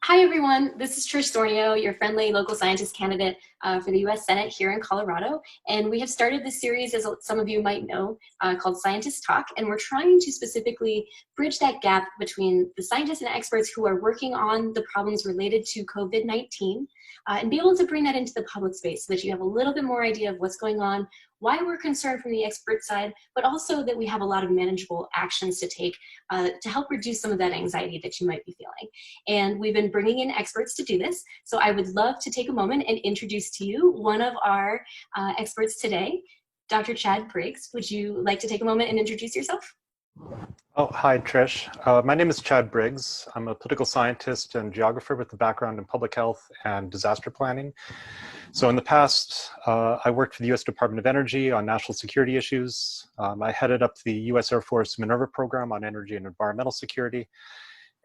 Hi, everyone. This is Trish Zornio, your friendly local scientist candidate for the U.S. Senate here in Colorado. And we have started this series, as some of you might know, called Scientist Talk. And we're trying to specifically bridge that gap between the scientists and experts who are working on the problems related to COVID-19 and be able to bring that into the public space so that you have a little bit more idea of what's going on, why we're concerned from the expert side, but also that we have a lot of manageable actions to take to help reduce some of that anxiety that you might be feeling. And we've been bringing in experts to do this. So I would love to take a moment and introduce to you one of our experts today, Dr. Chad Briggs. Would you like to take a moment and introduce yourself? Oh, hi, Trish. My name is Chad Briggs. I'm a political scientist and geographer with a background in public health and disaster planning. So in the past, I worked for the U.S. Department of Energy on national security issues. I headed up the U.S. Air Force Minerva program on energy and environmental security.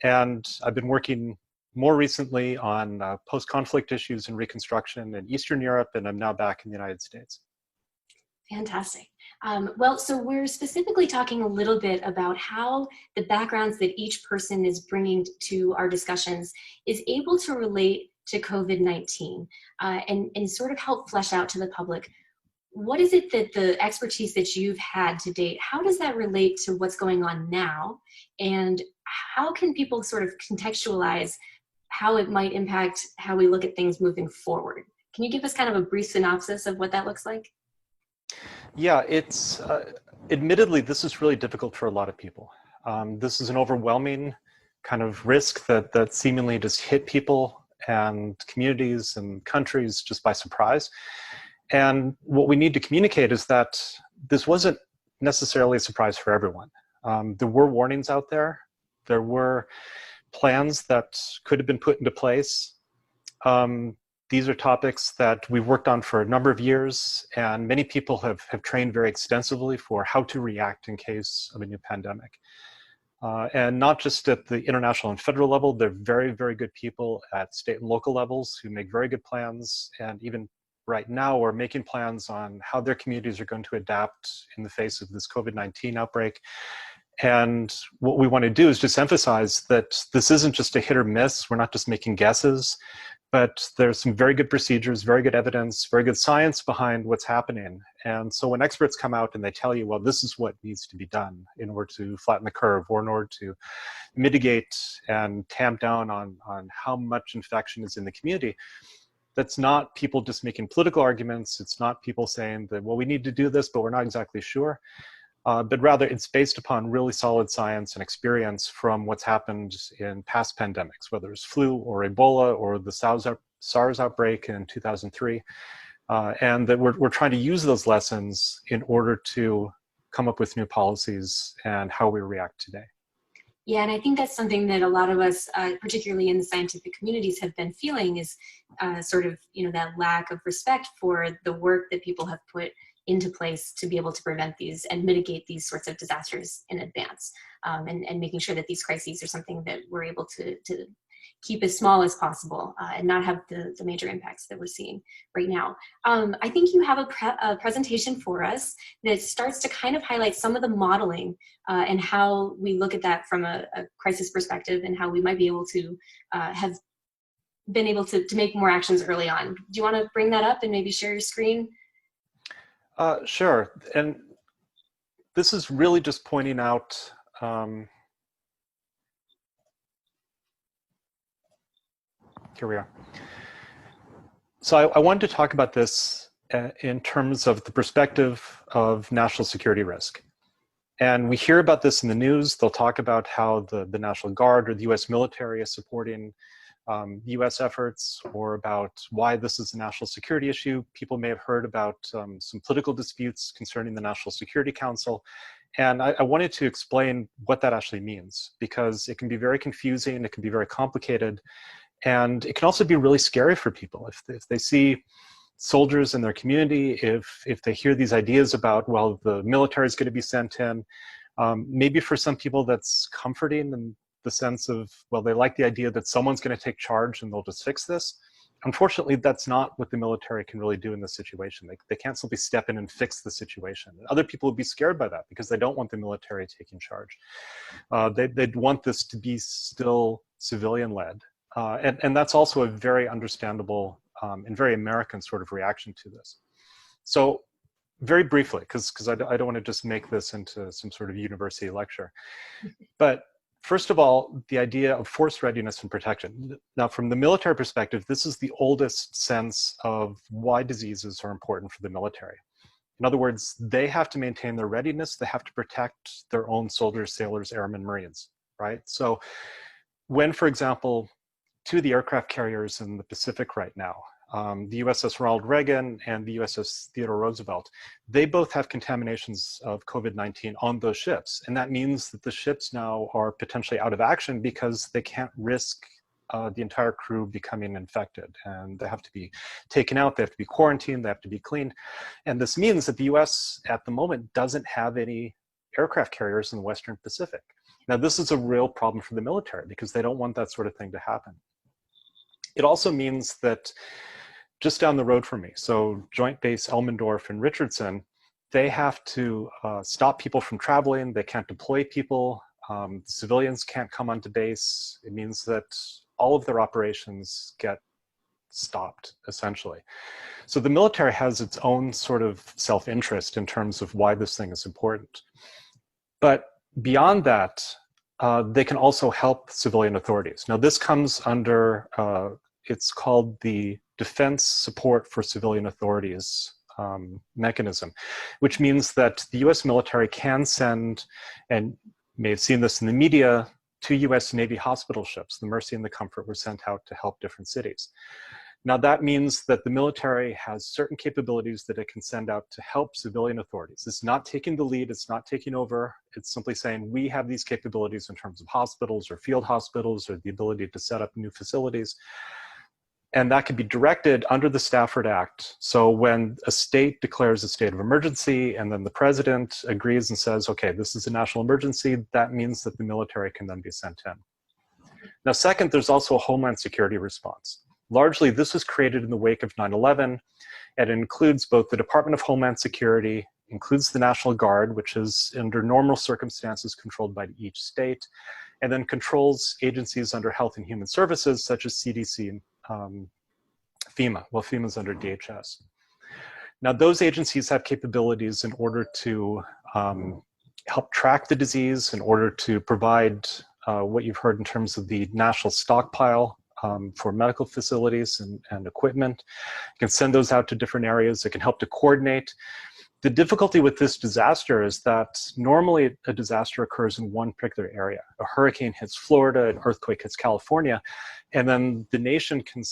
And I've been working more recently on post-conflict issues and reconstruction in Eastern Europe, and I'm now back in the United States. Fantastic. Well, so we're specifically talking a little bit about how the backgrounds that each person is bringing to our discussions is able to relate to COVID-19 and sort of help flesh out to the public. What is it that the expertise that you've had to date, how does that relate to what's going on now? And how can people sort of contextualize how it might impact how we look at things moving forward? Can you give us kind of a brief synopsis of what that looks like? Yeah, it's admittedly, this is really difficult for a lot of people. This is an overwhelming kind of risk that seemingly just hit people and communities and countries just by surprise. And what we need to communicate is that this wasn't necessarily a surprise for everyone. There were warnings out there. There were plans that could have been put into place. These are topics that we've worked on for a number of years, and many people have trained very extensively for how to react in case of a new pandemic. And not just at the international and federal level, they're very, very good people at state and local levels who make very good plans, and even right now we're making plans on how their communities are going to adapt in the face of this COVID-19 outbreak. And what we want to do is just emphasize that this isn't just a hit or miss. We're not just making guesses, but there's some very good procedures, very good evidence, very good science behind what's happening. And so when experts come out and they tell you, well, this is what needs to be done in order to flatten the curve or in order to mitigate and tamp down on how much infection is in the community, that's not people just making political arguments. It's not people saying that, well, we need to do this, but we're not exactly sure. But rather it's based upon really solid science and experience from what's happened in past pandemics, whether it's flu or Ebola or the SARS outbreak in 2003. And that we're trying to use those lessons in order to come up with new policies and how we react today. Yeah, and I think that's something that a lot of us, particularly in the scientific communities, have been feeling is sort of, that lack of respect for the work that people have put into place to be able to prevent these and mitigate these sorts of disasters in advance, and making sure that these crises are something that we're able to keep as small as possible and not have the major impacts that we're seeing right now. I think you have a presentation for us that starts to kind of highlight some of the modeling and how we look at that from a crisis perspective and how we might be able to have been able to make more actions early on. Do you want to bring that up and maybe share your screen? Sure. And this is really just pointing out here we are. So I wanted to talk about this in terms of the perspective of national security risk. And we hear about this in the news. They'll talk about how the National Guard or the US military is supporting US efforts, or about why this is a national security issue. People may have heard about some political disputes concerning the National Security Council. And I wanted to explain what that actually means, because it can be very confusing, it can be very complicated, and it can also be really scary for people. If they see soldiers in their community, if they hear these ideas about, well, the military is going to be sent in, maybe for some people that's comforting in the sense of, well, they like the idea that someone's going to take charge and they'll just fix this. Unfortunately, that's not what the military can really do in this situation. They can't simply step in and fix the situation. Other people would be scared by that because they don't want the military taking charge. They'd want this to be still civilian-led. And that's also a very understandable and very American sort of reaction to this. So very briefly, because I don't want to just make this into some sort of university lecture, but first of all, the idea of force readiness and protection. Now, from the military perspective, this is the oldest sense of why diseases are important for the military. In other words, they have to maintain their readiness. They have to protect their own soldiers, sailors, airmen, Marines, right? So when, for example, two of the aircraft carriers in the Pacific right now, the USS Ronald Reagan and the USS Theodore Roosevelt, they both have contaminations of COVID-19 on those ships. And that means that the ships now are potentially out of action because they can't risk the entire crew becoming infected, and they have to be taken out, they have to be quarantined, they have to be cleaned. And this means that the US at the moment doesn't have any aircraft carriers in the Western Pacific. Now, this is a real problem for the military because they don't want that sort of thing to happen. It also means that just down the road from me, so Joint Base Elmendorf and Richardson, they have to stop people from traveling. They can't deploy people. Civilians can't come onto base. It means that all of their operations get stopped, essentially. So the military has its own sort of self-interest in terms of why this thing is important. But beyond that, they can also help civilian authorities. Now, this comes under, it's called the Defense Support for Civilian Authorities mechanism, which means that the US military can send, and you may have seen this in the media, two US Navy hospital ships, the Mercy and the Comfort, were sent out to help different cities. Now that means that the military has certain capabilities that it can send out to help civilian authorities. It's not taking the lead, it's not taking over, it's simply saying we have these capabilities in terms of hospitals or field hospitals or the ability to set up new facilities. And that can be directed under the Stafford Act. So when a state declares a state of emergency and then the president agrees and says, okay, this is a national emergency, that means that the military can then be sent in. Now, second, there's also a Homeland Security response. Largely, this was created in the wake of 9/11, and it includes both the Department of Homeland Security, includes the National Guard, which is under normal circumstances controlled by each state, and then controls agencies under Health and Human Services, such as CDC and FEMA. Well, FEMA is under DHS. Now, those agencies have capabilities in order to help track the disease, in order to provide what you've heard in terms of the national stockpile for medical facilities and equipment. You can send those out to different areas. It can help to coordinate. The difficulty with this disaster is that normally a disaster occurs in one particular area. A hurricane hits Florida, an earthquake hits California, and then the nation can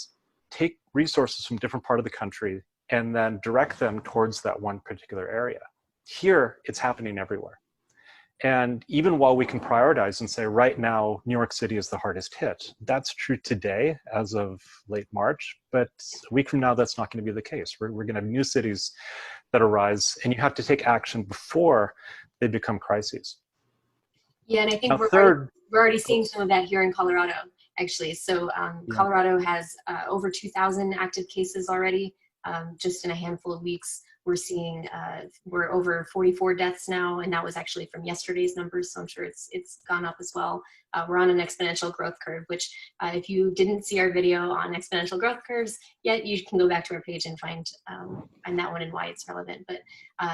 take resources from different part of the country and then direct them towards that one particular area. Here, it's happening everywhere. And even while we can prioritize and say right now, New York City is the hardest hit, that's true today as of late March, but a week from now, that's not going to be the case. We're going to have new cities that arise, and you have to take action before they become crises. Yeah, and I think now, we're already seeing some of that here in Colorado, actually. So Colorado has over 2,000 active cases already. Just in a handful of weeks, we're seeing we're over 44 deaths now, and that was actually from yesterday's numbers, so I'm sure it's gone up as well. We're on an exponential growth curve, which if you didn't see our video on exponential growth curves yet, you can go back to our page and find that one and why it's relevant. But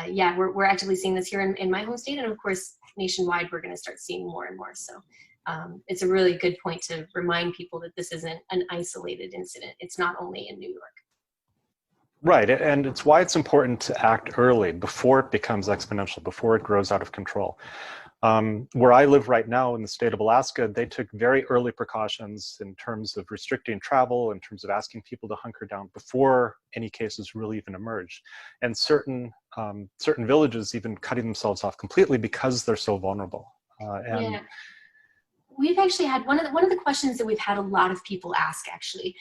yeah, we're actively seeing this here in my home state, and of course nationwide we're going to start seeing more and more. So it's a really good point to remind people that this isn't an isolated incident. It's not only in New York. Right, and it's why it's important to act early before it becomes exponential, before it grows out of control. Where I live right now in the state of Alaska, they took very early precautions in terms of restricting travel, in terms of asking people to hunker down before any cases really even emerged. And certain villages even cutting themselves off completely because they're so vulnerable. Yeah. We've actually had one of the questions that we've had a lot of people ask, actually,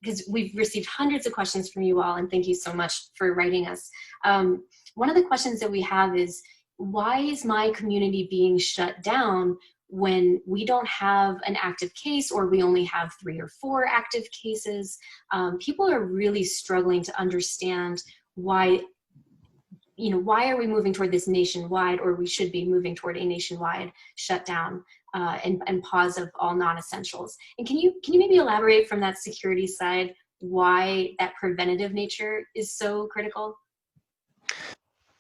because we've received hundreds of questions from you all, and thank you so much for writing us. One of the questions that we have is, why is my community being shut down when we don't have an active case, or we only have 3 or 4 active cases? People are really struggling to understand why. Why are we moving toward this nationwide, or we should be moving toward a nationwide shutdown? and pause of all non-essentials. And can you maybe elaborate from that security side why that preventative nature is so critical?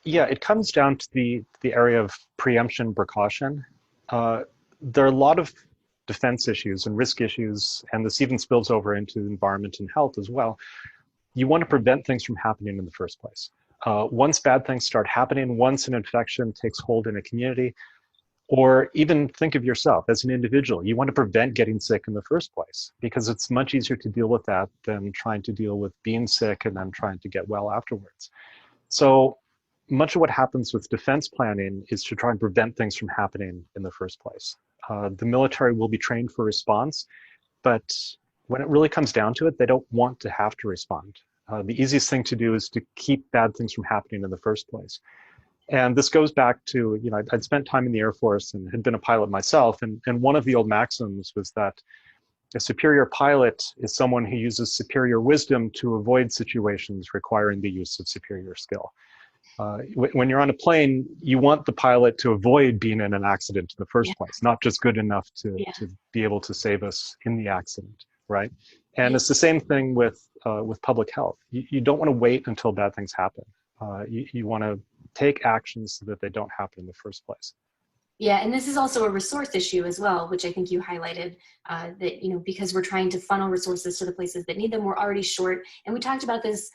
Yeah, it comes down to the area of preemption precaution. There are a lot of defense issues and risk issues, and this even spills over into the environment and health as well. You want to prevent things from happening in the first place. Once bad things start happening, once an infection takes hold in a community, or even think of yourself as an individual, you want to prevent getting sick in the first place, because it's much easier to deal with that than trying to deal with being sick and then trying to get well afterwards. So much of what happens with defense planning is to try and prevent things from happening in the first place. The military will be trained for response, but when it really comes down to it, they don't want to have to respond. The easiest thing to do is to keep bad things from happening in the first place. And this goes back to, I'd spent time in the Air Force and had been a pilot myself. And one of the old maxims was that a superior pilot is someone who uses superior wisdom to avoid situations requiring the use of superior skill. When you're on a plane, you want the pilot to avoid being in an accident in the first place, not just good enough to be able to save us in the accident, right? And it's the same thing with public health. You don't want to wait until bad things happen. You want to take actions so that they don't happen in the first place. Yeah, and this is also a resource issue as well, which I think you highlighted, that, because we're trying to funnel resources to the places that need them, we're already short. And we talked about this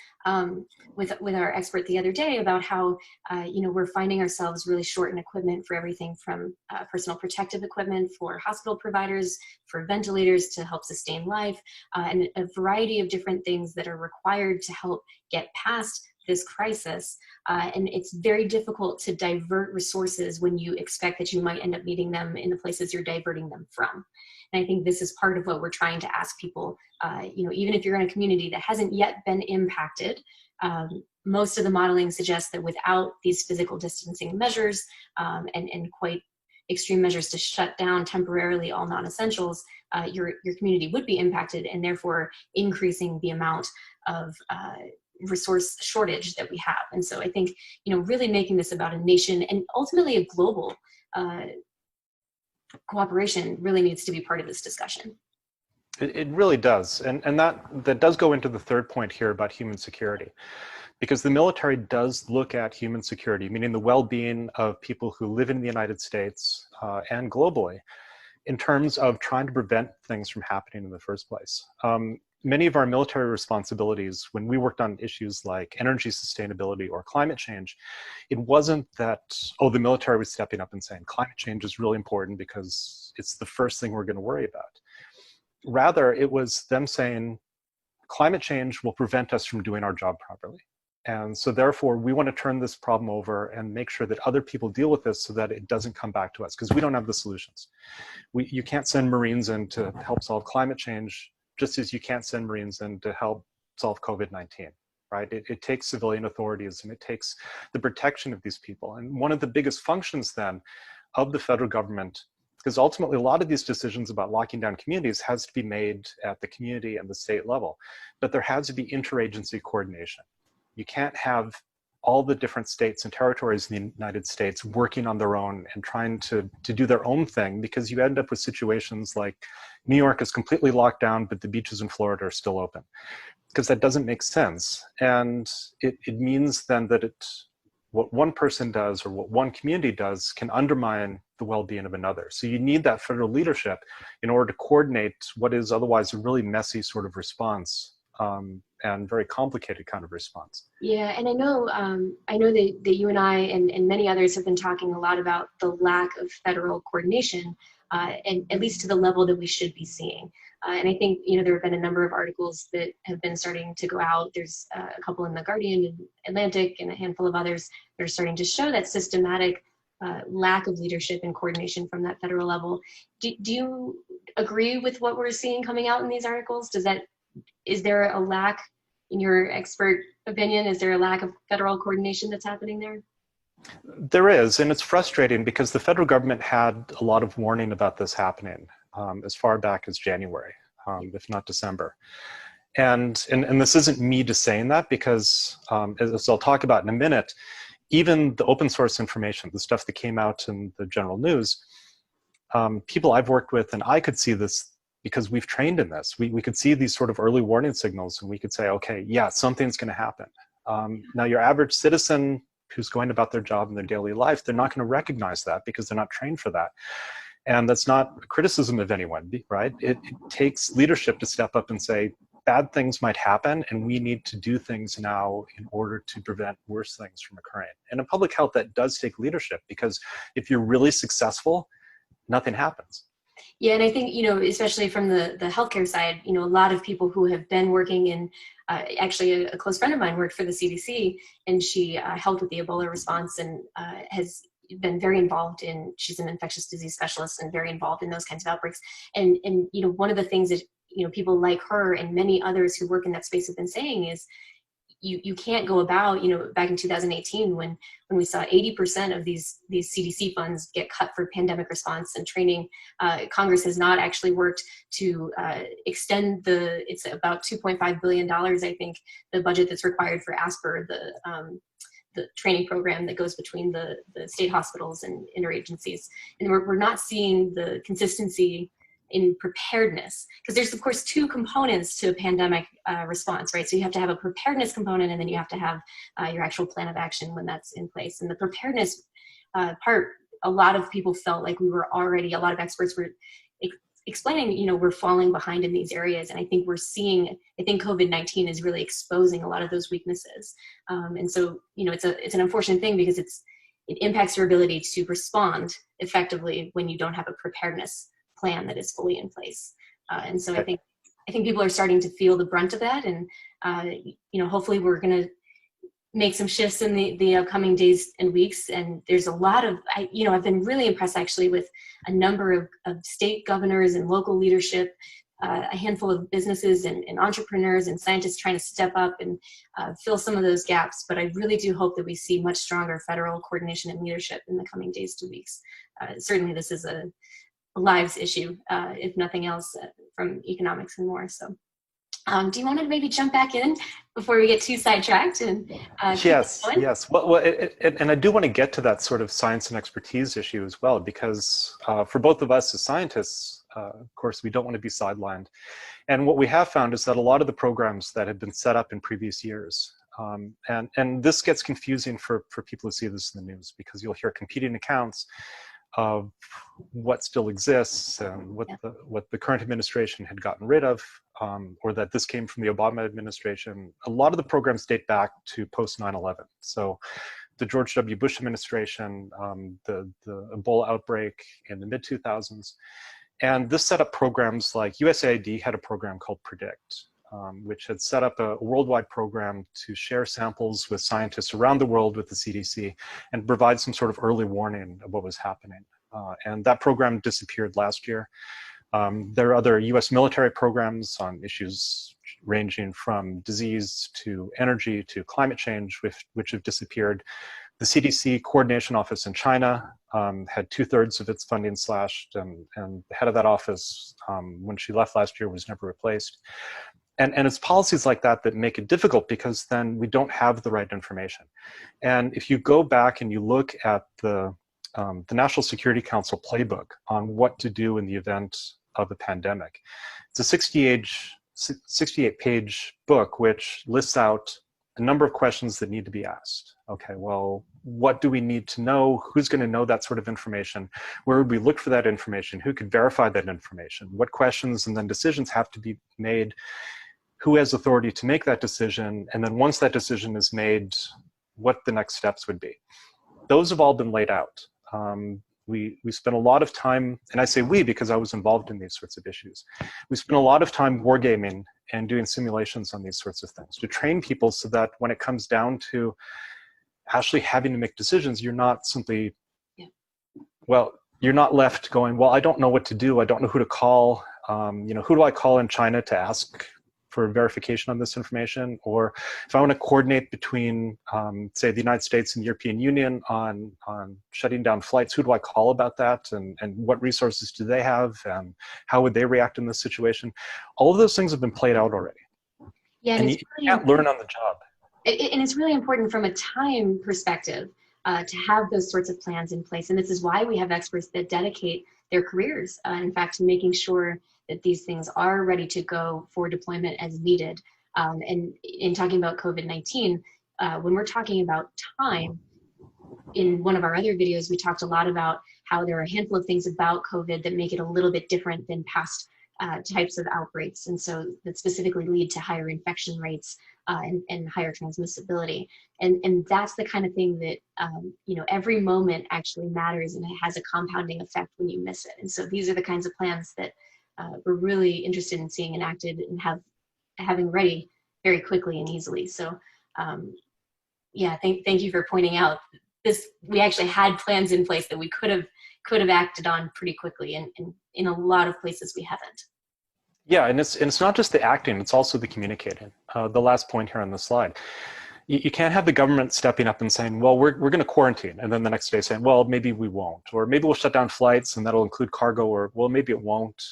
with our expert the other day about how, we're finding ourselves really short in equipment for everything from personal protective equipment for hospital providers, for ventilators to help sustain life, and a variety of different things that are required to help get past this crisis. And it's very difficult to divert resources when you expect that you might end up needing them in the places you're diverting them from. And I think this is part of what we're trying to ask people, even if you're in a community that hasn't yet been impacted, most of the modeling suggests that without these physical distancing measures and quite extreme measures to shut down temporarily all non-essentials, your community would be impacted, and therefore increasing the amount of resource shortage that we have. And so I think, really making this about a nation and ultimately a global cooperation really needs to be part of this discussion. It really does. And that does go into the third point here about human security, because the military does look at human security, meaning the well-being of people who live in the United States and globally, in terms of trying to prevent things from happening in the first place. Many of our military responsibilities, when we worked on issues like energy sustainability or climate change, it wasn't that, the military was stepping up and saying climate change is really important because it's the first thing we're going to worry about. Rather, it was them saying climate change will prevent us from doing our job properly. And so therefore, we want to turn this problem over and make sure that other people deal with this so that it doesn't come back to us, because we don't have the solutions. You can't send Marines in to help solve climate change, just as you can't send Marines in to help solve COVID-19, right? It takes civilian authorities and it takes the protection of these people. And one of the biggest functions then of the federal government, because ultimately a lot of these decisions about locking down communities has to be made at the community and the state level, but there has to be interagency coordination. You can't have all the different states and territories in the United States working on their own and trying to do their own thing, because you end up with situations like New York is completely locked down, but the beaches in Florida are still open, because that doesn't make sense. And it means then that what one person does or what one community does can undermine the well-being of another. So you need that federal leadership in order to coordinate what is otherwise a really messy sort of response, and very complicated kind of response. Yeah, and I know that you and I and many others have been talking a lot about the lack of federal coordination, and at least to the level that we should be seeing. And I think, there have been a number of articles that have been starting to go out. There's a couple in The Guardian and Atlantic and a handful of others that are starting to show that systematic lack of leadership and coordination from that federal level. Do you agree with what we're seeing coming out in these articles? Is there a lack, in your expert opinion, is there a lack of federal coordination that's happening there? There is, and it's frustrating because the federal government had a lot of warning about this happening as far back as January, if not December. And this isn't me just saying that, because as I'll talk about in a minute, even the open source information, the stuff that came out in the general news, people I've worked with, and I could see this because we've trained in this. We could see these sort of early warning signals, and we could say, okay, yeah, something's going to happen. Now, your average citizen who's going about their job in their daily life, they're not going to recognize that because they're not trained for that. And that's not a criticism of anyone, right? It takes leadership to step up and say, bad things might happen, and we need to do things now in order to prevent worse things from occurring. And in public health, that does take leadership, because if you're really successful, nothing happens. Yeah, and I think, especially from the healthcare side, a lot of people who have been working in, actually a close friend of mine worked for the CDC, and she helped with the Ebola response, and has been very involved she's an infectious disease specialist and very involved in those kinds of outbreaks. And one of the things that, people like her and many others who work in that space have been saying is, you can't go about, back in 2018 when we saw 80% of these CDC funds get cut for pandemic response and training. Congress has not actually worked to extend it's about $2.5 billion, I think, the budget that's required for ASPR, the training program that goes between the state hospitals and interagencies. And we're not seeing the consistency in preparedness, because there's of course two components to a pandemic response, right? So you have to have a preparedness component, and then you have to have your actual plan of action when that's in place. And the preparedness part, a lot of people felt like a lot of experts were explaining, we're falling behind in these areas. And I think I think COVID-19 is really exposing a lot of those weaknesses. And so, it's an unfortunate thing, because it impacts your ability to respond effectively when you don't have a preparedness plan that is fully in place. And so I think people are starting to feel the brunt of that. And, hopefully we're going to make some shifts in the upcoming days and weeks. And there's a lot of, I've been really impressed actually with a number of state governors and local leadership, a handful of businesses and entrepreneurs and scientists trying to step up and fill some of those gaps. But I really do hope that we see much stronger federal coordination and leadership in the coming days to weeks. Certainly this is a lives issue, if nothing else, from economics and more. So do you want to maybe jump back in before we get too sidetracked? And Yes. Well, and I do want to get to that sort of science and expertise issue as well, because for both of us as scientists, of course, we don't want to be sidelined. And what we have found is that a lot of the programs that have been set up in previous years, and this gets confusing for people who see this in the news, because you'll hear competing accounts of what still exists and what the current administration had gotten rid of, or that this came from the Obama administration. A lot of the programs date back to post 9/11. So the George W. Bush administration, the Ebola outbreak in the mid-2000s. And this set up programs like USAID had a program called PREDICT, which had set up a worldwide program to share samples with scientists around the world with the CDC and provide some sort of early warning of what was happening. And that program disappeared last year. There are other US military programs on issues ranging from disease to energy to climate change, which have disappeared. The CDC coordination office in China had 2/3 of its funding slashed, and the head of that office, when she left last year, was never replaced. And it's policies like that that make it difficult, because then we don't have the right information. And if you go back and you look at the National Security Council playbook on what to do in the event of a pandemic, it's a 68-page book which lists out a number of questions that need to be asked. Okay, well, what do we need to know? Who's going to know that sort of information? Where would we look for that information? Who could verify that information? What questions and then decisions have to be made? Who has authority to make that decision? And then once that decision is made, what the next steps would be. Those have all been laid out. We spent a lot of time, and I say we because I was involved in these sorts of issues. We spent a lot of time wargaming and doing simulations on these sorts of things to train people so that when it comes down to actually having to make decisions, you're not simply, well, you're not left going, well, I don't know what to do. I don't know who to call. Who do I call in China to ask for verification on this information? Or if I want to coordinate between, say, the United States and the European Union on shutting down flights, who do I call about that? And what resources do they have? And how would they react in this situation? All of those things have been played out already. Yeah, and you can't learn on the job. And it's really important from a time perspective to have those sorts of plans in place. And this is why we have experts that dedicate their careers. In fact, making sure that these things are ready to go for deployment as needed. And in talking about COVID-19, when we're talking about time, in one of our other videos, we talked a lot about how there are a handful of things about COVID that make it a little bit different than past types of outbreaks. And so that specifically lead to higher infection rates and higher transmissibility. And that's the kind of thing that, every moment actually matters, and it has a compounding effect when you miss it. And so these are the kinds of plans that we're really interested in seeing enacted and having ready very quickly and easily. So yeah, thank you for pointing out this. We actually had plans in place that we could have acted on pretty quickly, and in a lot of places we haven't. Yeah, and it's not just the acting, it's also the communicating. The last point here on the slide. You can't have the government stepping up and saying, well, we're going to quarantine, and then the next day saying, well, maybe we won't, or maybe we'll shut down flights and that'll include cargo, or well, maybe it won't.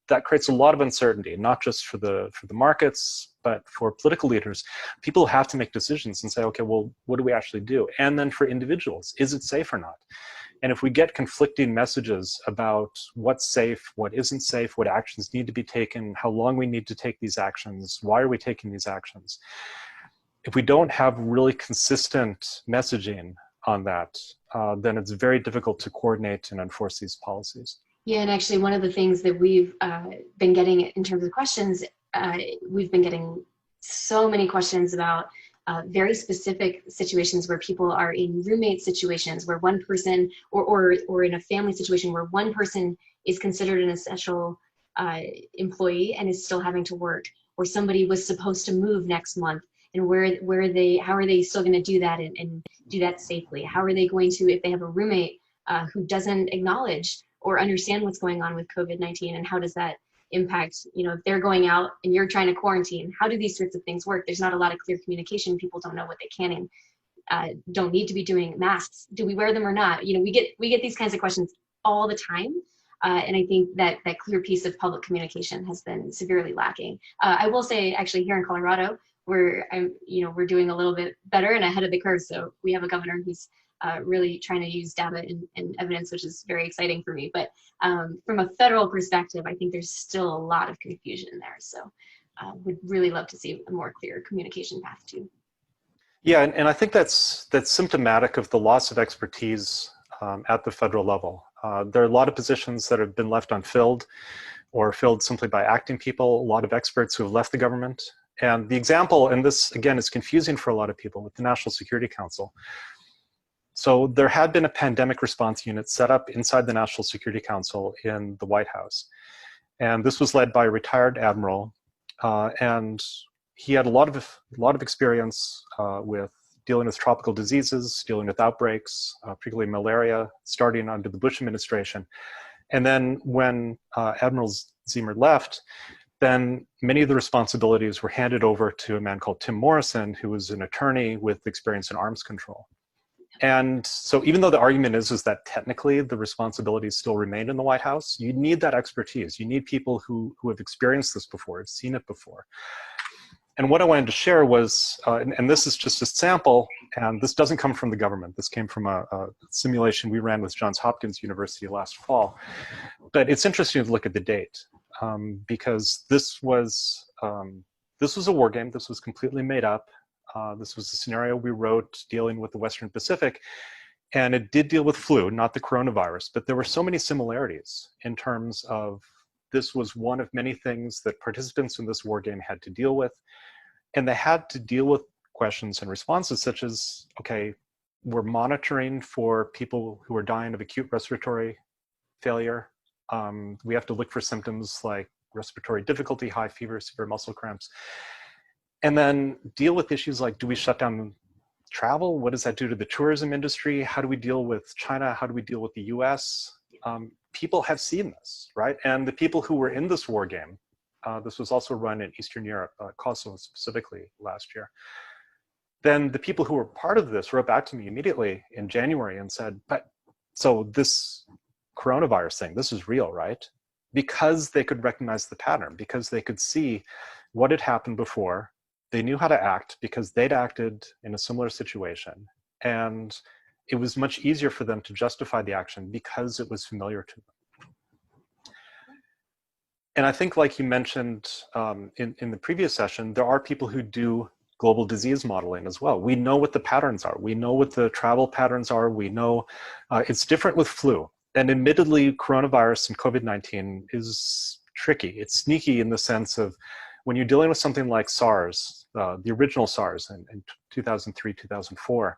That creates a lot of uncertainty, not just for the markets, but for political leaders. People have to make decisions and say, okay, well, what do we actually do? And then for individuals, is it safe or not? And if we get conflicting messages about what's safe, what isn't safe, what actions need to be taken, how long we need to take these actions, why are we taking these actions? If we don't have really consistent messaging on that, then it's very difficult to coordinate and enforce these policies. Yeah, and actually one of the things that we've been getting in terms of questions, we've been getting so many questions about very specific situations where people are in roommate situations where one person, or in a family situation where one person is considered an essential employee and is still having to work, or somebody was supposed to move next month, and how are they still going to do that and do that safely? How are they going to, if they have a roommate who doesn't acknowledge or understand what's going on with COVID-19, and how does that impact, if they're going out and you're trying to quarantine, how do these sorts of things work? There's not a lot of clear communication. People don't know what they can and don't need to be doing. Masks, do we wear them or not? We get these kinds of questions all the time. And I think that clear piece of public communication has been severely lacking. I will say, actually, here in Colorado, we're doing a little bit better and ahead of the curve. So we have a governor who's really trying to use data and evidence, which is very exciting for me. But from a federal perspective, I think there's still a lot of confusion there. So would really love to see a more clear communication path too. Yeah, and I think that's symptomatic of the loss of expertise at the federal level. There are a lot of positions that have been left unfilled or filled simply by acting people, a lot of experts who have left the government. And the example, and this again is confusing for a lot of people, with the National Security Council. So there had been a pandemic response unit set up inside the National Security Council in the White House. And this was led by a retired admiral, and he had a lot of experience with dealing with tropical diseases, dealing with outbreaks, particularly malaria, starting under the Bush administration. And then when Admiral Zimmer left, then many of the responsibilities were handed over to a man called Tim Morrison, who was an attorney with experience in arms control. And so even though the argument is that technically the responsibilities still remain in the White House, you need that expertise. You need people who have experienced this before, have seen it before. And what I wanted to share was, and this is just a sample, and this doesn't come from the government. This came from a simulation we ran with Johns Hopkins University last fall. But it's interesting to look at the date, because this was a war game. This was completely made up. This was a scenario we wrote dealing with the Western Pacific, and it did deal with flu, not the coronavirus, but there were so many similarities in terms of this was one of many things that participants in this war game had to deal with, and they had to deal with questions and responses such as, okay, we're monitoring for people who are dying of acute respiratory failure. We have to look for symptoms like respiratory difficulty, high fever, severe muscle cramps. And then deal with issues like, do we shut down travel? What does that do to the tourism industry? How do we deal with China? How do we deal with the US? People have seen this, right? And the people who were in this war game, this was also run in Eastern Europe, Kosovo specifically last year. Then the people who were part of this wrote back to me immediately in January and said, but so this coronavirus thing, this is real, right? Because they could recognize the pattern, because they could see what had happened before. They knew how to act because they'd acted in a similar situation. And it was much easier for them to justify the action because it was familiar to them. And I think, like you mentioned in the previous session, there are people who do global disease modeling as well. We know what the patterns are. We know what the travel patterns are. We know it's different with flu. And admittedly, coronavirus and COVID-19 is tricky. It's sneaky in the sense of when you're dealing with something like SARS, the original SARS in 2003, 2004,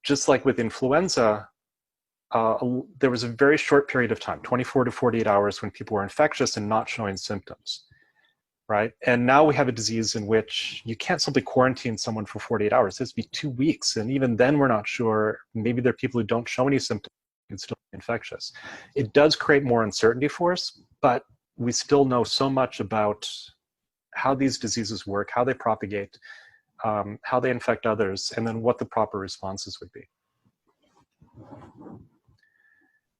just like with influenza, there was a very short period of time, 24 to 48 hours, when people were infectious and not showing symptoms, right? And now we have a disease in which you can't simply quarantine someone for 48 hours. It has to be 2 weeks. And even then, we're not sure. Maybe there are people who don't show any symptoms and still be infectious. It does create more uncertainty for us, but we still know so much about how these diseases work, how they propagate, how they infect others, and then what the proper responses would be.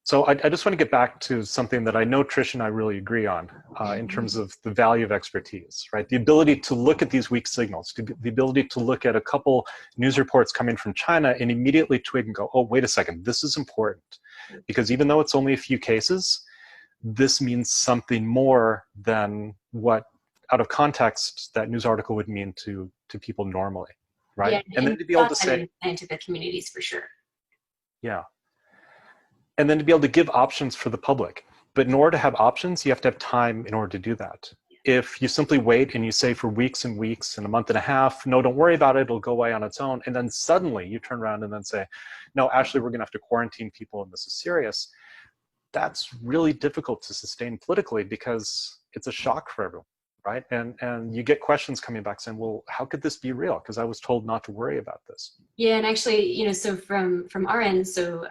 So I just want to get back to something that I know Trish and I really agree on in terms of the value of expertise, right? The ability to look at these weak signals, the ability to look at a couple news reports coming from China and immediately twig and go, oh, wait a second, this is important. Because even though it's only a few cases, this means something more than what, out of context, that news article would mean to people normally, right? Yeah, and then to be able to say, scientific communities for sure. Yeah. And then to be able to give options for the public. But in order to have options, you have to have time in order to do that. If you simply wait and you say for weeks and weeks and a month and a half, no, don't worry about it, it'll go away on its own. And then suddenly you turn around and then say, no, actually, we're going to have to quarantine people and this is serious. That's really difficult to sustain politically because it's a shock for everyone, right? And you get questions coming back saying, well, how could this be real? Because I was told not to worry about this. Yeah, and actually, you know, so from our end, so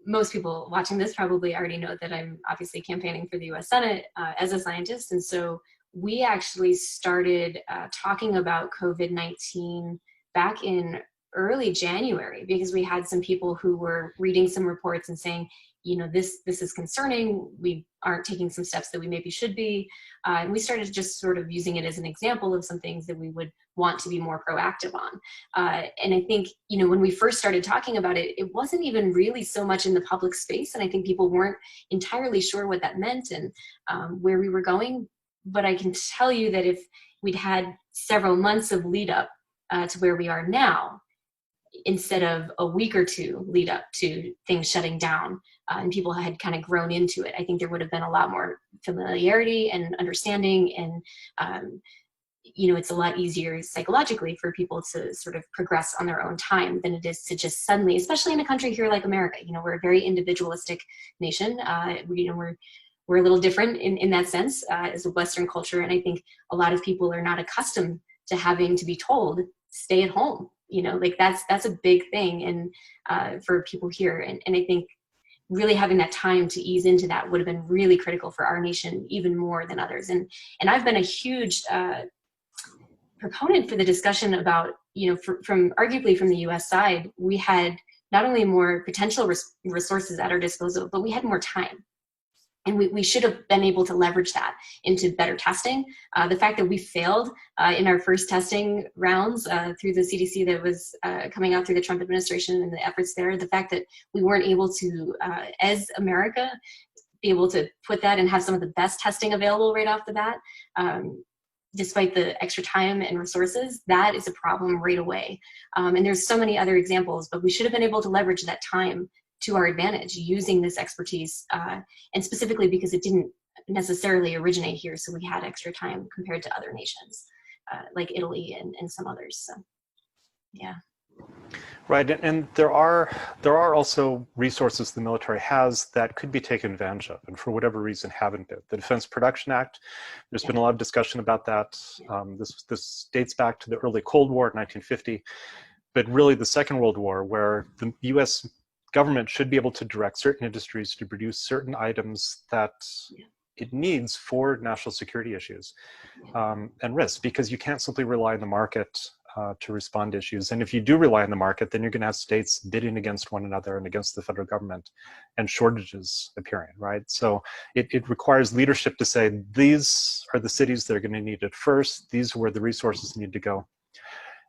most people watching this probably already know that I'm obviously campaigning for the U.S. Senate as a scientist, and so we actually started talking about COVID-19 back in early January because we had some people who were reading some reports and saying, you know, this is concerning. We aren't taking some steps that we maybe should be. And we started just sort of using it as an example of some things that we would want to be more proactive on. And I think, you know, when we first started talking about it, it wasn't even really so much in the public space. And I think people weren't entirely sure what that meant and where we were going. But I can tell you that if we'd had several months of lead up to where we are now, instead of a week or two lead up to things shutting down and people had kind of grown into it, I think there would have been a lot more familiarity and understanding. And, you know, it's a lot easier psychologically for people to sort of progress on their own time than it is to just suddenly, especially in a country here like America. You know, we're a very individualistic nation. You know, we're a little different in that sense as a Western culture. And I think a lot of people are not accustomed to having to be told, stay at home. You know, like that's a big thing and for people here. And I think really having that time to ease into that would have been really critical for our nation, even more than others. And I've been a huge proponent for the discussion about, you know, from arguably from the US side, we had not only more potential resources at our disposal, but we had more time. And we should have been able to leverage that into better testing. The fact that we failed in our first testing rounds through the CDC that was coming out through the Trump administration and the efforts there, the fact that we weren't able to, as America, be able to put that and have some of the best testing available right off the bat, despite the extra time and resources, that is a problem right away. And there's so many other examples, but we should have been able to leverage that time to our advantage using this expertise, and specifically because it didn't necessarily originate here, so we had extra time compared to other nations like Italy and some others. So, yeah. Right, and there are also resources the military has that could be taken advantage of, and for whatever reason haven't been. The Defense Production Act, there's been a lot of discussion about that. This dates back to the early Cold War, 1950, but really the Second World War, where the U.S. government should be able to direct certain industries to produce certain items that it needs for national security issues and risks, because you can't simply rely on the market to respond to issues. And if you do rely on the market, then you're going to have states bidding against one another and against the federal government and shortages appearing, right? So it requires leadership to say, these are the cities that are going to need it first. These are where the resources need to go.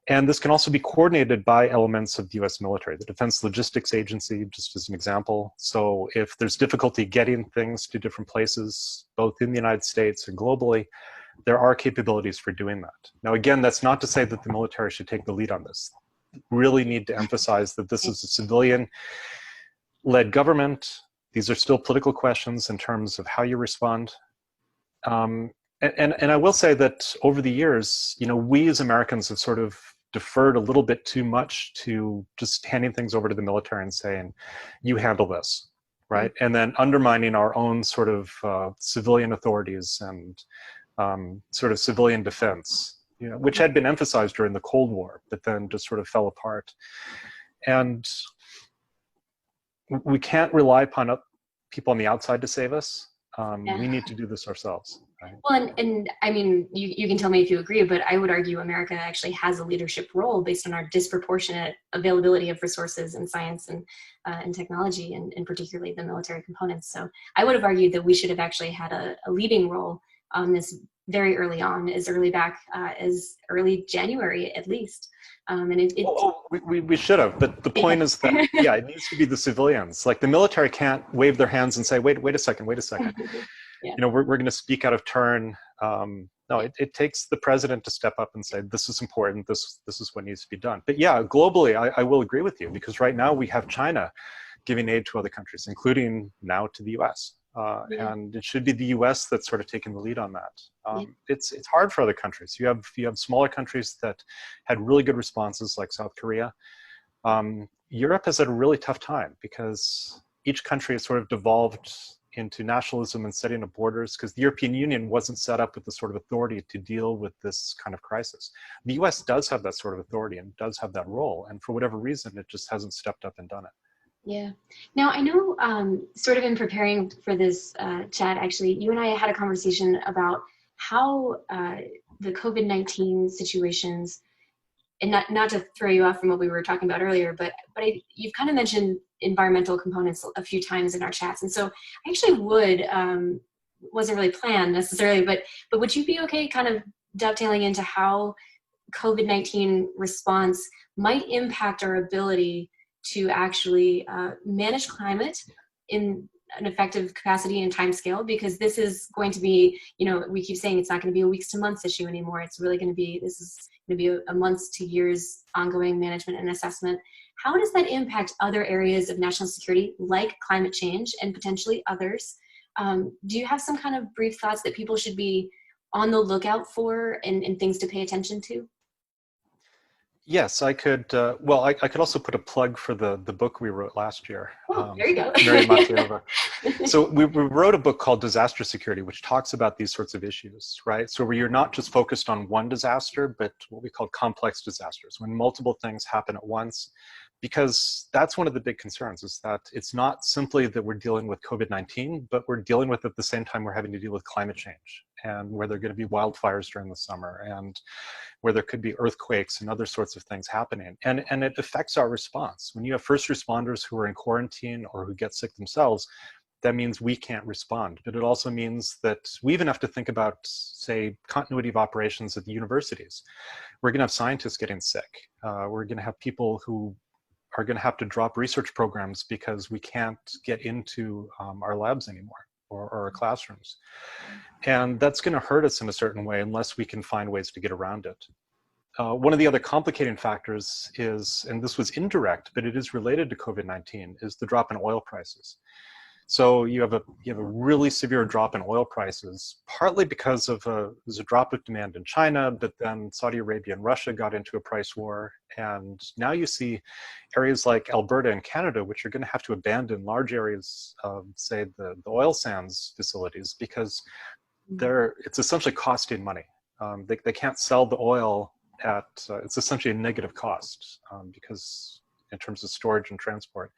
And this can also be coordinated by elements of the US military, the Defense Logistics Agency, just as an example. So if there's difficulty getting things to different places, both in the United States and globally, there are capabilities for doing that. Now, again, that's not to say that the military should take the lead on this. Really need to emphasize that this is a civilian-led government. These are still political questions in terms of how you respond. And I will say that over the years, we as Americans have sort of deferred a little bit too much to just handing things over to the military and saying, you handle this, right? And then undermining our own sort of civilian authorities and sort of civilian defense, which had been emphasized during the Cold War, but then just sort of fell apart. And we can't rely upon people on the outside to save us. We need to do this ourselves. Right? Well, and I mean, you can tell me if you agree, but I would argue America actually has a leadership role based on our disproportionate availability of resources in science and technology, and particularly the military components. So I would have argued that we should have actually had a leading role on this very early on, as early back as early January at least. We should have, but the point is that, it needs to be the civilians. Like the military can't wave their hands and say, wait a second. We're going to speak out of turn. No, it takes the president to step up and say, this is important, this is what needs to be done. But yeah, globally, I will agree with you, because right now we have China giving aid to other countries, including now to the US. And it should be the US that's sort of taking the lead on that. It's hard for other countries. You have smaller countries that had really good responses, like South Korea. Europe has had a really tough time because each country has sort of devolved into nationalism and setting of borders, because the European Union wasn't set up with the sort of authority to deal with this kind of crisis. The US does have that sort of authority and does have that role, and for whatever reason, it just hasn't stepped up and done it. Yeah. Now, I know sort of in preparing for this, Chad, actually, you and I had a conversation about how the COVID-19 situations, and not to throw you off from what we were talking about earlier, but you've kind of mentioned environmental components a few times in our chats. And so I actually wasn't really planned necessarily, but would you be okay kind of dovetailing into how COVID-19 response might impact our ability to actually manage climate in an effective capacity and time scale? Because this is going to be, we keep saying it's not going to be a weeks to months issue anymore. It's really going to be, this is going to be a months to years ongoing management and assessment. How does that impact other areas of national security, like climate change and potentially others? Do you have some kind of brief thoughts that people should be on the lookout for and things to pay attention to? Yes, I could. Well, I could also put a plug for the book we wrote last year. Oh, there you go. Very much over. So we wrote a book called Disaster Security, which talks about these sorts of issues, right? So where you're not just focused on one disaster, but what we call complex disasters, when multiple things happen at once. Because that's one of the big concerns, is that it's not simply that we're dealing with COVID-19, but we're dealing with, at the same time, we're having to deal with climate change, and where there are going to be wildfires during the summer, and where there could be earthquakes and other sorts of things happening. And it affects our response. When you have first responders who are in quarantine or who get sick themselves, that means we can't respond. But it also means that we even have to think about, say, continuity of operations at the universities. We're going to have scientists getting sick. We're going to have people who are going to have to drop research programs because we can't get into our labs anymore, or our classrooms. And that's going to hurt us in a certain way unless we can find ways to get around it. One of the other complicating factors is, and this was indirect, but it is related to COVID-19, is the drop in oil prices. So you have a really severe drop in oil prices, partly because of there's a drop of demand in China, but then Saudi Arabia and Russia got into a price war. And now you see areas like Alberta and Canada, which are going to have to abandon large areas of, say, the oil sands facilities, because it's essentially costing money. They can't sell the oil at, it's essentially a negative cost because in terms of storage and transport.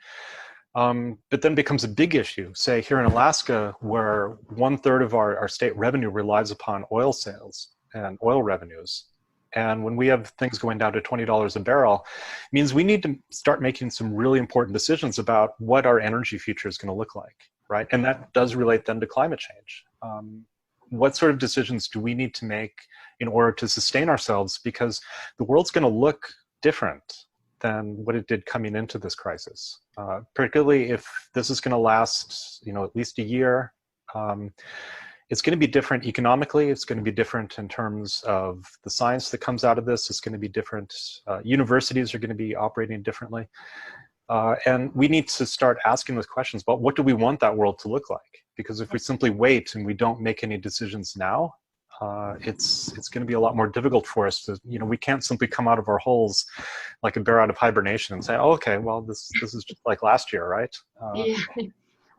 But then becomes a big issue, say here in Alaska, where 1/3 of our state revenue relies upon oil sales and oil revenues. And when we have things going down to $20 a barrel, it means we need to start making some really important decisions about what our energy future is going to look like, right? And that does relate then to climate change. what sort of decisions do we need to make in order to sustain ourselves? Because the world's going to look different than what it did coming into this crisis, particularly if this is going to last, at least a year. It's going to be different economically. It's going to be different in terms of the science that comes out of this. It's going to be different. Universities are going to be operating differently. And we need to start asking those questions about what do we want that world to look like? Because if we simply wait and we don't make any decisions now, it's going to be a lot more difficult for us to, we can't simply come out of our holes like a bear out of hibernation and say, oh, okay, well, this is just like last year, right? Yeah.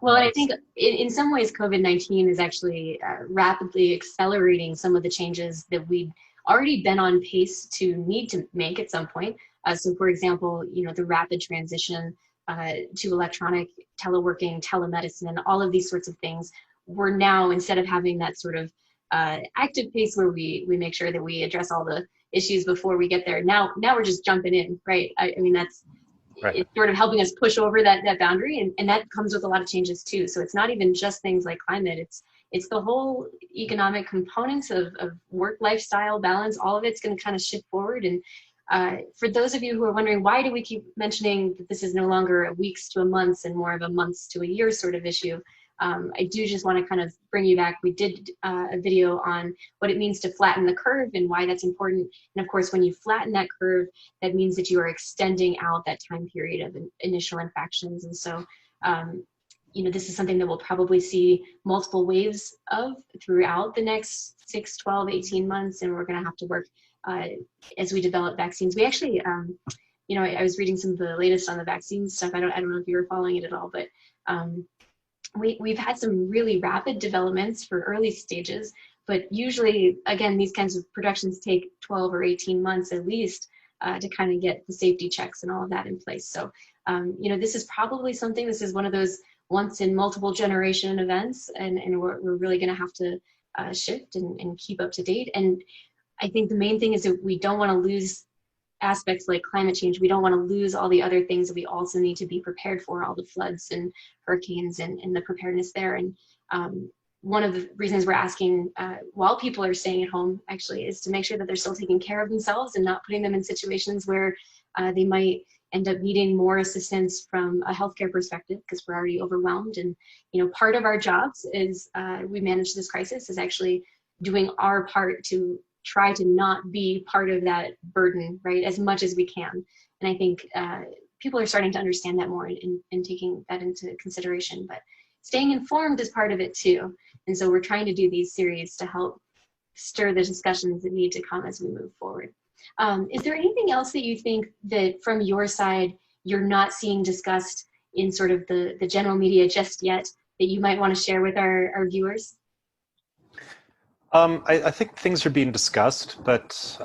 Well, I think in some ways, COVID-19 is actually rapidly accelerating some of the changes that we'd already been on pace to need to make at some point. So, for example, the rapid transition to electronic teleworking, telemedicine, and all of these sorts of things. We're now, instead of having that sort of active pace where we make sure that we address all the issues before we get there, now we're just jumping in, right? I mean, that's right. It's sort of helping us push over that boundary, and that comes with a lot of changes too. So it's not even just things like climate, it's the whole economic components of work lifestyle balance. All of it's going to kind of shift forward. And for those of you who are wondering, why do we keep mentioning that this is no longer a weeks to a months and more of a months to a year sort of issue, I do just want to kind of bring you back. We did a video on what it means to flatten the curve and why that's important. And of course, when you flatten that curve, that means that you are extending out that time period of initial infections. And so, this is something that we'll probably see multiple waves of throughout the next 6, 12, 18 months. And we're going to have to work as we develop vaccines. We actually, I was reading some of the latest on the vaccine stuff. I don't know if you were following it at all, but we've had some really rapid developments for early stages, but usually, again, these kinds of productions take 12 or 18 months at least to kind of get the safety checks and all of that in place. So, this is probably something, this is one of those once in multiple generation events, and we're really going to have to shift and keep up to date. And I think the main thing is that we don't want to lose aspects like climate change. We don't want to lose all the other things that we also need to be prepared for, all the floods and hurricanes and the preparedness there. And one of the reasons we're asking while people are staying at home actually is to make sure that they're still taking care of themselves and not putting them in situations where they might end up needing more assistance from a healthcare perspective because we're already overwhelmed. And part of our jobs is we manage this crisis is actually doing our part to try to not be part of that burden, right, as much as we can. And I think people are starting to understand that more and taking that into consideration. But staying informed is part of it too. And so we're trying to do these series to help stir the discussions that need to come as we move forward. Is there anything else that you think that from your side you're not seeing discussed in sort of the general media just yet that you might want to share with our viewers? I think things are being discussed, but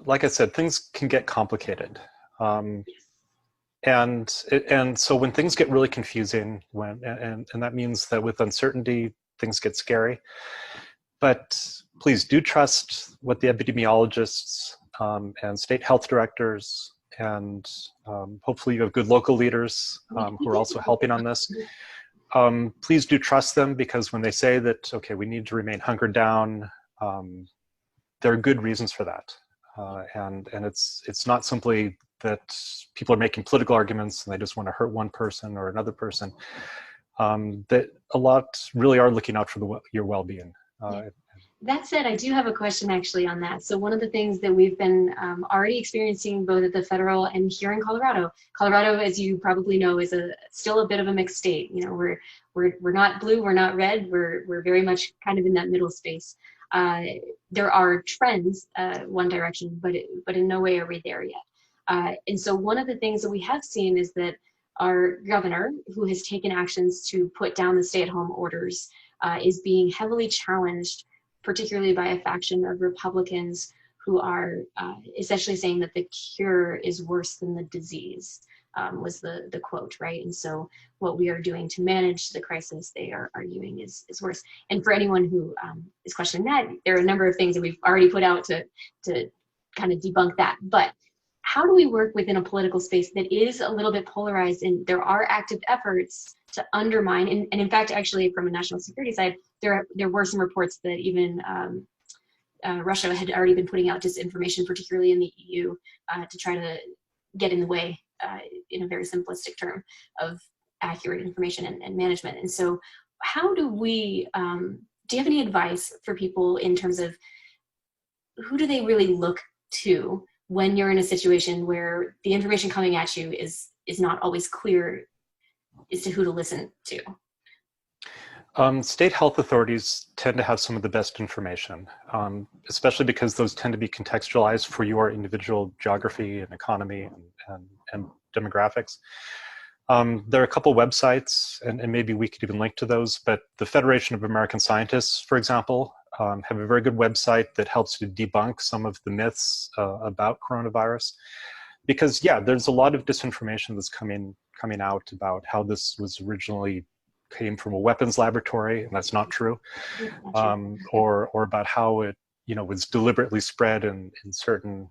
like I said, things can get complicated. And so when things get really confusing, and that means that with uncertainty, things get scary. But please do trust what the epidemiologists and state health directors and hopefully you have good local leaders who are also helping on this. Please do trust them, because when they say that, okay, we need to remain hunkered down, there are good reasons for that. And it's not simply that people are making political arguments and they just want to hurt one person or another person. That a lot really are looking out for your well-being. That said, I do have a question actually on that. So one of the things that we've been already experiencing both at the federal and here in Colorado, as you probably know, is still a bit of a mixed state. We're not blue, we're not red, we're very much kind of in that middle space. There are trends one direction, but in no way are we there yet. And so one of the things that we have seen is that our governor, who has taken actions to put down the stay-at-home orders, is being heavily challenged, particularly by a faction of Republicans who are essentially saying that the cure is worse than the disease, was the quote, right? And so what we are doing to manage the crisis, they are arguing is worse. And for anyone who is questioning that, there are a number of things that we've already put out to kind of debunk that. But how do we work within a political space that is a little bit polarized, and there are active efforts to undermine, and in fact, actually from a national security side, there were some reports that even Russia had already been putting out disinformation, particularly in the EU, to try to get in the way, in a very simplistic term, of accurate information and management. And so how do we, do you have any advice for people in terms of who do they really look to when you're in a situation where the information coming at you is not always clear as to who to listen to? State health authorities tend to have some of the best information, especially because those tend to be contextualized for your individual geography and economy and demographics. There are a couple websites, and maybe we could even link to those, but the Federation of American Scientists, for example, have a very good website that helps to debunk some of the myths about coronavirus. Because yeah, there's a lot of disinformation that's coming out about how this was originally came from a weapons laboratory, and that's not true. Or about how it, was deliberately spread in certain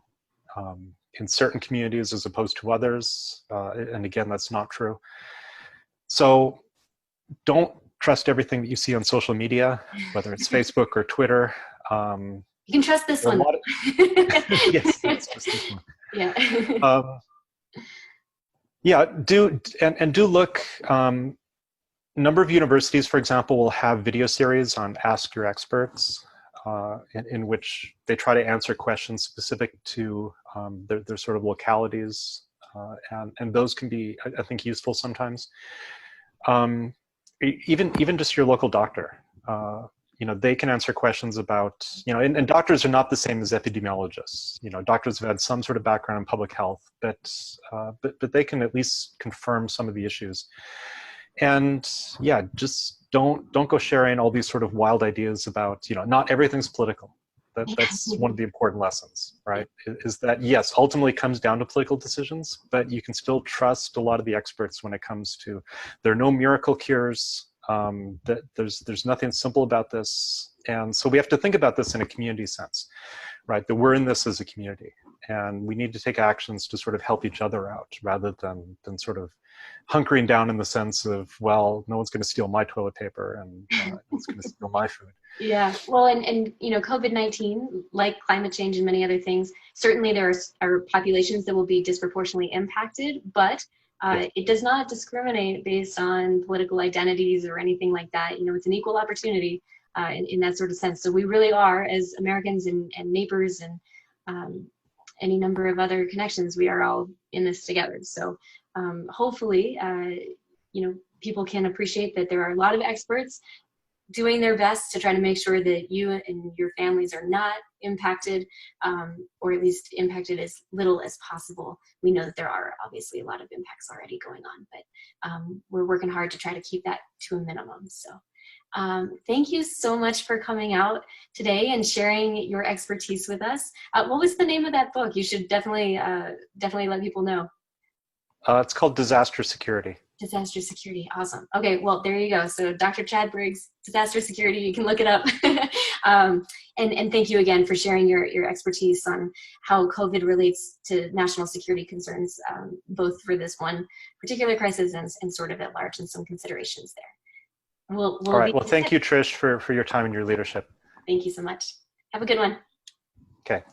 communities as opposed to others. And again, that's not true. So don't trust everything that you see on social media, whether it's Facebook or Twitter. You can trust this one. Yes, it's just this one. Yeah. Yeah, do look. A number of universities, for example, will have video series on Ask Your Experts, in which they try to answer questions specific to their sort of localities, and those can be, I think, useful sometimes. Even just your local doctor, they can answer questions about, and doctors are not the same as epidemiologists. Doctors have had some sort of background in public health, but they can at least confirm some of the issues. And yeah, just don't go sharing all these sort of wild ideas about, not everything's political. That's one of the important lessons, right? Is that yes, ultimately comes down to political decisions, but you can still trust a lot of the experts when it comes to, there are no miracle cures. That there's nothing simple about this. And so we have to think about this in a community sense, right? That we're in this as a community, and we need to take actions to sort of help each other out rather than sort of hunkering down in the sense of, well, no one's going to steal my toilet paper and no one's going to steal my food. Yeah, well, and COVID-19, like climate change and many other things, certainly there are populations that will be disproportionately impacted, but it does not discriminate based on political identities or anything like that. It's an equal opportunity in that sort of sense. So we really are, as Americans and neighbors and any number of other connections, we are all in this together. So hopefully, people can appreciate that there are a lot of experts doing their best to try to make sure that you and your families are not impacted, or at least impacted as little as possible. We know that there are obviously a lot of impacts already going on, but we're working hard to try to keep that to a minimum. So thank you so much for coming out today and sharing your expertise with us. What was the name of that book? You should definitely let people know. It's called Disaster Security. Disaster Security, awesome. Okay, well, there you go. So Dr. Chad Briggs, Disaster Security, you can look it up. And thank you again for sharing your expertise on how COVID relates to national security concerns, both for this one particular crisis and sort of at large, and some considerations there. All right, well, thank you, Trish, for your time and your leadership. Thank you so much. Have a good one. Okay.